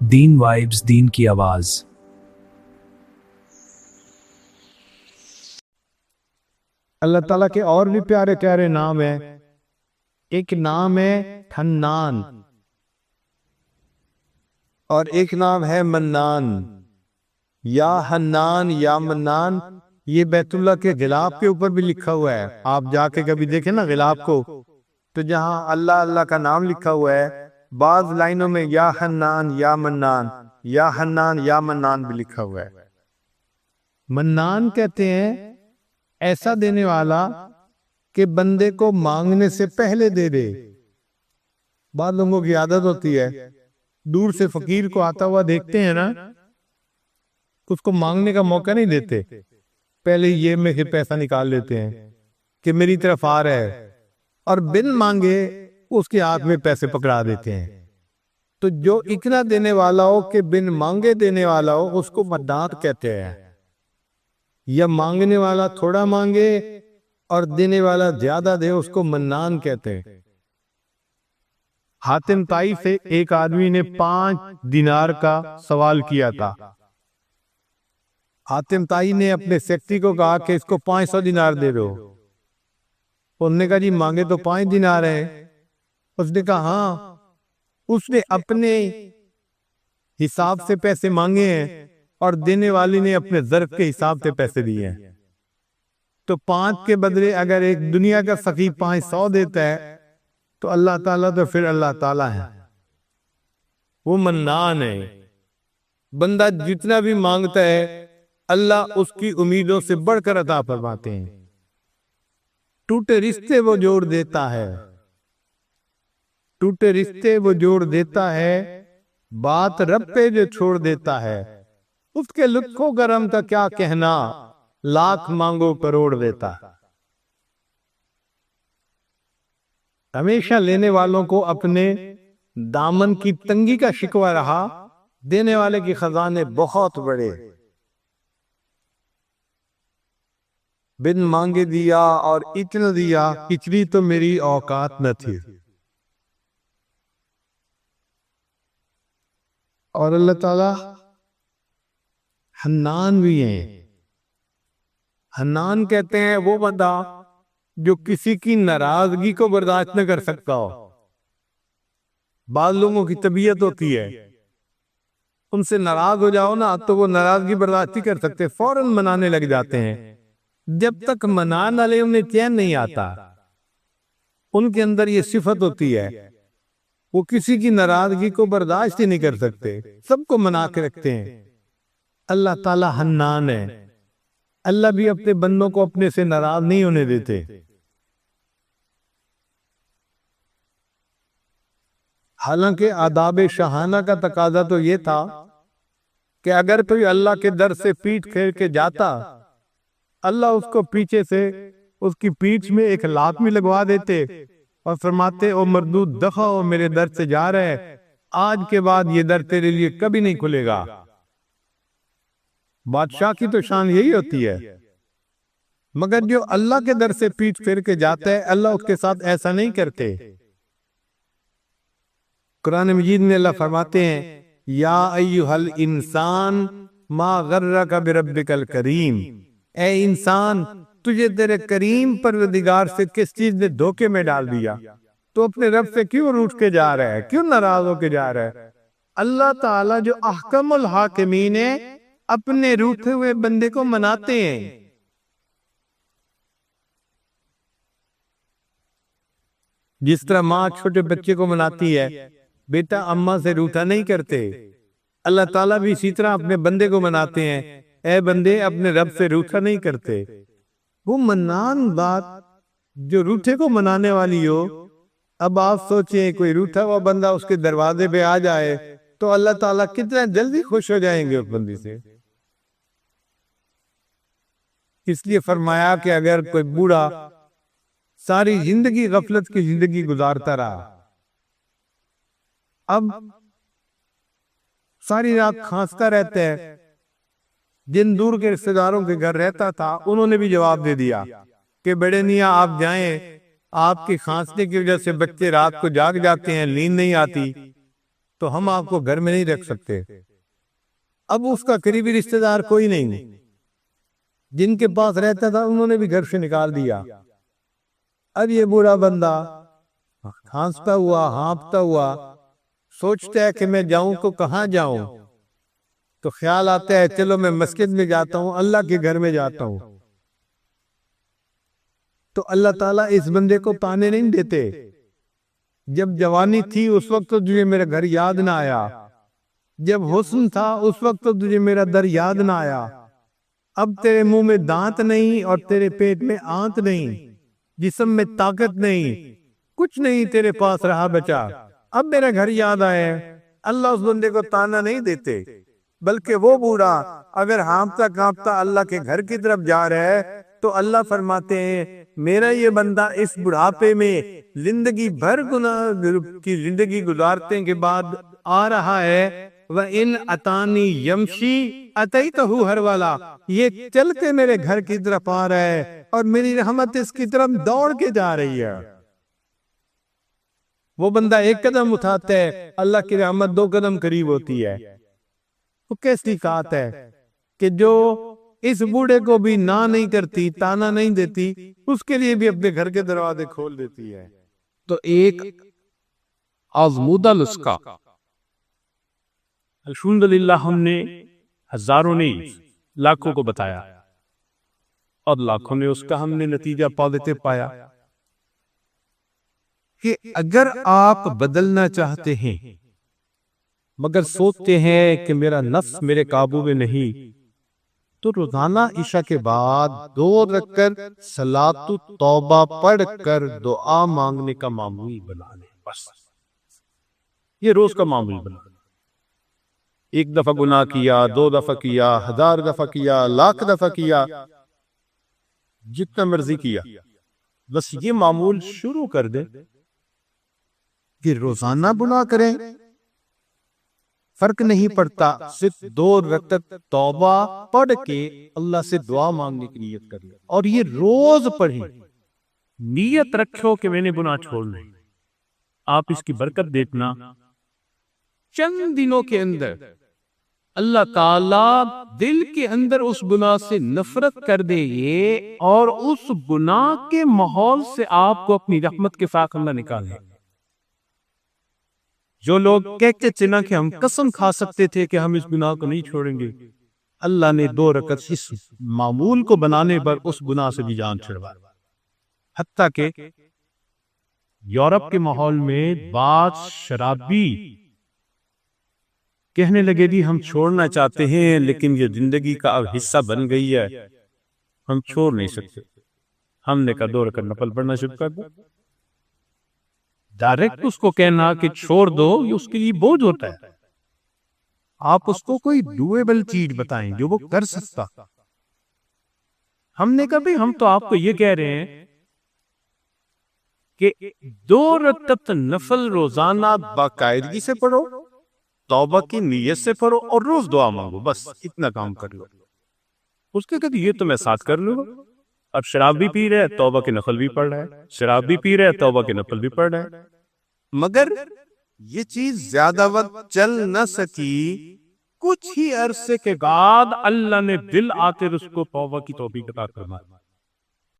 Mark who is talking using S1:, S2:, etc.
S1: دین vibes, دین کی آواز۔
S2: اللہ تعالیٰ کے اور بھی پیارے پیارے نام ہیں۔ ایک نام ہے حنان اور ایک نام ہے منان۔ یا حنان یا منان، یہ بیت اللہ کے غلاف کے اوپر بھی لکھا ہوا ہے۔ آپ جا کے کبھی دیکھیں نا غلاف کو، تو جہاں اللہ اللہ کا نام لکھا ہوا ہے، بعض لائنوں میں یا حنان یا منان، یا حنان یا منان بھی لکھا ہوا ہے۔ منان کہتے ہیں ایسا دینے والا کہ بندے کو مانگنے سے پہلے دے دے۔ بعض لوگوں کی عادت ہوتی ہے، دور سے فقیر کو آتا ہوا دیکھتے ہیں نا، اس کو مانگنے کا موقع نہیں دیتے، پہلے یہ میں سے پیسہ نکال لیتے ہیں کہ میری طرف آ رہا ہے، اور بن مانگے اس کے ہاتھ میں پیسے پکڑا دیتے ہیں۔ تو جو اتنا دینے والا ہو کہ بن مانگے دینے والا ہو، اس کو منان کہتے ہیں۔ یا مانگنے والا تھوڑا مانگے اور دینے والا زیادہ دے، اس کو منان کہتے ہیں۔ حاتم طائی سے ایک آدمی نے 5 دینار کا سوال کیا تھا۔ حاتم طائی نے اپنے سیکٹری کو کہا کہ اس کو 500 دینار دے دو۔ انہوں نے کہا جی مانگے تو 5 دینار ہیں۔ اس نے کہا ہاں، اس نے اپنے حساب سے پیسے مانگے ہیں اور دینے والی نے اپنے ظرف کے حساب سے پیسے دیے ہیں۔ تو 5 کے بدلے اگر ایک دنیا کا سخی 500 دیتا ہے تو اللہ تعالیٰ تو پھر اللہ تعالیٰ ہے، وہ منان ہے۔ بندہ جتنا بھی مانگتا ہے اللہ اس کی امیدوں سے بڑھ کر عطا فرماتے ہیں۔ ٹوٹے رشتے وہ جوڑ دیتا ہے، ٹوٹے رشتے وہ جوڑ دیتا ہے، بات رب پہ جو چھوڑ دیتا ہے، اس کے لطف و کرم کا کیا کہنا، لاکھ مانگو کروڑ دیتا ہے۔ ہمیشہ لینے والوں کو اپنے دامن کی تنگی کا شکوہ رہا، دینے والے کی خزانے بہت بڑے۔ بن مانگے دیا اور اتنا دیا، اتنی تو میری اوقات نہ تھی۔ اور اللہ تعالیٰ حنان بھی ہیں۔ حنان کہتے ہیں وہ بندہ جو کسی کی ناراضگی کو برداشت نہ کر سکتا ہو۔ بعض لوگوں کی طبیعت ہوتی ہے، ان سے ناراض ہو جاؤ نا تو وہ ناراضگی برداشت نہیں کر سکتے، فوراً منانے لگ جاتے ہیں۔ جب تک منانا لے انہیں چین نہیں آتا۔ ان کے اندر یہ صفت ہوتی ہے، وہ کسی کی ناراضگی کو برداشت ہی نہیں کر سکتے، سب کو منا کے رکھتے ہیں۔ اللہ تعالی حنان ہے، اللہ بھی اپنے بندوں کو اپنے سے ناراض نہیں ہونے دیتے۔ حالانکہ آداب شاہانہ کا تقاضا تو یہ تھا کہ اگر کوئی اللہ کے در سے پیٹھ پھیر کے جاتا، اللہ اس کو پیچھے سے اس کی پیٹھ میں ایک لات میں لگوا دیتے اور فرماتے او مردود دفع ہو، میرے در سے جا رہے، آج کے بعد یہ در تیرے لیے کبھی نہیں کھلے گا۔ بادشاہ کی تو شان یہی ہوتی ہے، مگر جو اللہ کے در سے پیٹھ پھیر کے جاتا ہے اللہ اس کے ساتھ ایسا نہیں کرتے۔ قرآن مجید میں اللہ فرماتے ہیں یا ایھا الانسان ما غرک بربک الکریم، اے انسان تجھے تیرے کریم پروردگار سے کس چیز نے دھوکے میں ڈال دیا؟ تو اپنے رب سے کیوں روٹھ کے جا رہا ہے، کیوں ناراض ہو کے جا رہا ہے؟ اللہ تعالیٰ جو احکم الحاکمین ہے، اپنے روٹھے ہوئے بندے کو مناتے ہیں۔ جس طرح ماں چھوٹے بچے کو مناتی ہے، بیٹا اماں سے روٹھا نہیں کرتے، اللہ تعالیٰ بھی اسی طرح اپنے بندے کو مناتے ہیں، اے بندے اپنے رب سے روٹھا نہیں کرتے۔ وہ منان بات جو روٹھے کو منانے والی ہو۔ اب آپ سوچیں کوئی روٹھا ہوا بندہ اس کے دروازے پہ آ جائے تو اللہ تعالیٰ کتنا جلدی خوش ہو جائیں گے اس بندی سے۔ اس لیے فرمایا کہ اگر کوئی بوڑھا ساری زندگی غفلت کی زندگی گزارتا رہا، اب ساری رات کھانستا رہتا ہے، جن دور کے رشتہ داروں کے گھر رہتا تھا انہوں نے بھی جواب دے دیا کہ بڑے میاں آپ جائیں، آپ کی کھانسنے کی وجہ سے بچے رات کو جاگ جاتے ہیں، نیند نہیں آتی، تو ہم آپ کو گھر میں نہیں رکھ سکتے۔ اب اس کا قریبی رشتہ دار کوئی نہیں، جن کے پاس رہتا تھا انہوں نے بھی گھر سے نکال دیا۔ اب یہ بوڑھا بندہ کھانستا ہوا ہانپتا ہوا سوچتا ہے کہ میں جاؤں تو کہاں جاؤں، تو خیال آتا ہے چلو میں مسجد میں جاتا ہوں، اللہ کے گھر میں جاتا ہوں۔ تو اللہ تعالیٰ اس بندے کو تانے نہیں دیتے، جب جوانی تھی اس وقت تو تجھے میرا گھر یاد نہ آیا، جب حسن تھا اس وقت تو تجھے میرا در یاد نہ آیا، اب تیرے منہ میں دانت نہیں اور تیرے پیٹ میں آنت نہیں، جسم میں طاقت نہیں، کچھ نہیں تیرے پاس رہا بچا، اب میرا گھر یاد آیا۔ اللہ اس بندے کو تانا نہیں دیتے، بلکہ وہ بوڑھا اگر ہانپتا کانپتا اللہ کے گھر کی طرف جا رہا ہے تو اللہ فرماتے ہیں میرا یہ بندہ اس بڑھاپے میں زندگی بھر گناہ کی زندگی گزارتے کے بعد آ رہا ہے، وَإِنْ أَتَانِي يَمْشِي أَتَيْتُهُ هَرْوَلًا، یہ چل کے میرے گھر کی طرف آ رہا ہے اور میری رحمت اس کی طرف دوڑ کے جا رہی ہے۔ وہ بندہ ایک قدم اٹھاتا ہے، اللہ کی رحمت 2 قدم قریب ہوتی ہے۔ وہ کیسی بات ہے کہ جو اس بوڑھے کو بھی نہ نہیں کرتی، تانا نہیں دیتی، اس کے لیے بھی اپنے گھر کے دروازے کھول دیتی ہے۔
S3: تو ایک آزمودہ نسخہ الحمدللہ ہم نے ہزاروں نے لاکھوں کو بتایا اور لاکھوں نے اس کا ہم نے نتیجہ پازیٹو پایا
S2: کہ اگر آپ بدلنا چاہتے ہیں مگر سوچتے ہیں کہ میرا نفس میرے قابو میں نہیں، تو روزانہ عشاء کے بعد 2 رکعت صلاۃ التوبہ پڑھ کر دعا مانگنے کا معمول بنا لیں۔
S3: بس یہ روز کا معمول بنا لیں۔
S2: 1 دفعہ گناہ کیا، 2 دفعہ کیا، 1000 دفعہ کیا، لاکھ دفعہ کیا، جتنا مرضی کیا،
S3: بس یہ معمول شروع کر دیں
S2: کہ روزانہ گناہ کریں، فرق نہیں پڑتا، صرف 2 رکعت توبہ پڑھ کے اللہ سے دعا مانگنے کی نیت کر لیں، اور یہ روز پڑھیں۔
S3: نیت رکھو کہ میں نے گناہ چھوڑنا ہے، آپ اس کی برکت دیکھنا، چند دنوں کے اندر اللہ تعالیٰ دل کے اندر اس گناہ سے نفرت کر دے گے اور اس گناہ کے ماحول سے آپ کو اپنی رحمت کے فاق اللہ نکالے۔
S2: جو لوگ کہتے تھے نا کہ ہم قسم کھا سکتے تھے کہ ہم اس گناہ کو نہیں چھوڑیں گے، اللہ نے 2 رکعت اس معمول کو بنانے پر اس گناہ سے بھی جان چھڑوا۔
S3: حتیٰ کہ یورپ کے ماحول میں بعض شرابی
S2: کہنے لگے جی ہم چھوڑنا چاہتے ہیں لیکن یہ زندگی کا اب حصہ بن گئی ہے، ہم چھوڑ نہیں سکتے۔ ہم نے کہا 2 رکعت نفل پڑھنا شروع کر دو۔
S3: ڈائریکٹ اس کو کہنا کہ چھوڑ دو یہ اس کے لیے بوجھ ہوتا ہے،
S2: آپ اس کو کوئی ڈویبل چیز بتائیں جو وہ کر سکتا۔
S3: ہم نے کہا بھی ہم تو آپ کو یہ کہہ رہے ہیں کہ 2 رکعت نفل روزانہ
S2: باقاعدگی سے پڑھو، توبہ کی نیت سے پڑھو اور روز دعا مانگو، بس اتنا کام کر لو۔
S3: اس کے کہتے یہ تو میں ساتھ کر لوں گا۔ اب شراب بھی پی رہے توبہ کے نفل بھی پڑھ رہا ہے، شراب بھی پی رہے توبہ کے نفل بھی پڑھ رہا ہے،
S2: مگر یہ چیز زیادہ وقت چل نہ سکی،
S3: کچھ ہی عرصے کے بعد اللہ نے دل آتے اس کو توبہ کی توفیق عطا فرمائی۔